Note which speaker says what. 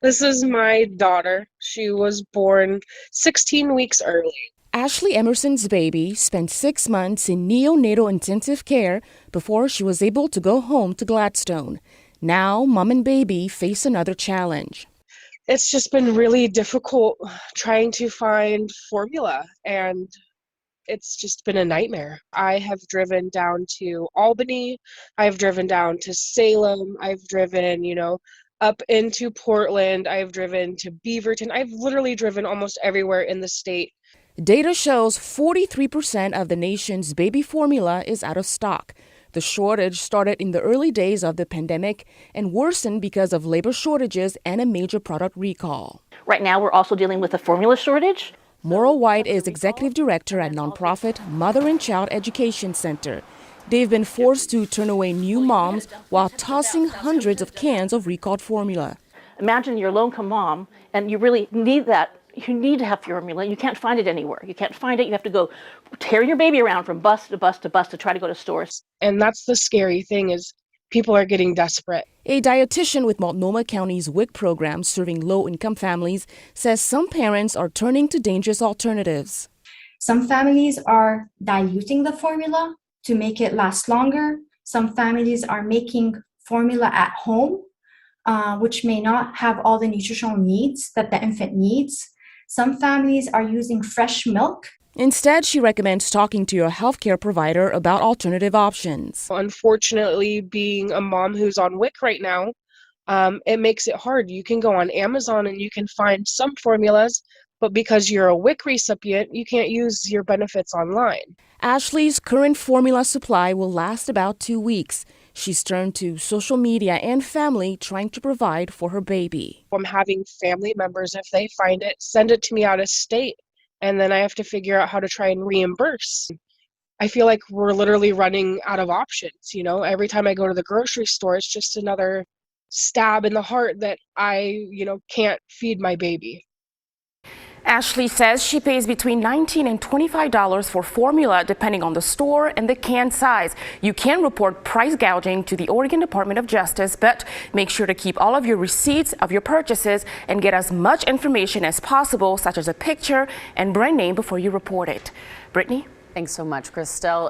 Speaker 1: This is my daughter. She was born 16 weeks early.
Speaker 2: Ashley Emerson's baby spent 6 months in neonatal intensive care before she was able to go home to Gladstone. Now, mom and baby face another challenge.
Speaker 1: It's just been really difficult trying to find formula, and it's just been a nightmare. I have driven down to Albany, I've driven down to Salem, I've driven, up into Portland, I've driven to Beaverton. I've literally driven almost everywhere in the state.
Speaker 2: Data shows 43% of the nation's baby formula is out of stock. The shortage started in the early days of the pandemic and worsened because of labor shortages and a major product recall.
Speaker 3: Right now, we're also dealing with a formula shortage.
Speaker 2: Maura White is executive director at nonprofit Mother and Child Education Center. They've been forced to turn away new moms while tossing hundreds of cans of recalled formula.
Speaker 3: Imagine you're a low-income mom and you really need that. You need to have formula. You can't find it anywhere. You can't find it. You have to go tear your baby around from bus to bus to bus to try to go to stores.
Speaker 1: And that's the scary thing, is people are getting desperate.
Speaker 2: A dietitian with Multnomah County's WIC program serving low-income families says some parents are turning to dangerous alternatives.
Speaker 4: Some families are diluting the formula to make it last longer. Some families are making formula at home, which may not have all the nutritional needs that the infant needs. Some families are using fresh milk.
Speaker 2: Instead, she recommends talking to your healthcare provider about alternative options.
Speaker 1: Unfortunately, being a mom who's on WIC right now, it makes it hard. You can go on Amazon and you can find some formulas, but because you're a WIC recipient, you can't use your benefits online.
Speaker 2: Ashley's current formula supply will last about 2 weeks. She's turned to social media and family trying to provide for her baby.
Speaker 1: I'm having family members, if they find it, send it to me out of state, and then I have to figure out how to try and reimburse. I feel like we're literally running out of options. Every time I go to the grocery store, it's just another stab in the heart that I, can't feed my baby.
Speaker 2: Ashley says she pays between $19 and $25 for formula depending on the store and the can size. You can report price gouging to the Oregon Department of Justice, but make sure to keep all of your receipts of your purchases and get as much information as possible, such as a picture and brand name, before you report it. Brittany?
Speaker 5: Thanks so much, Christelle.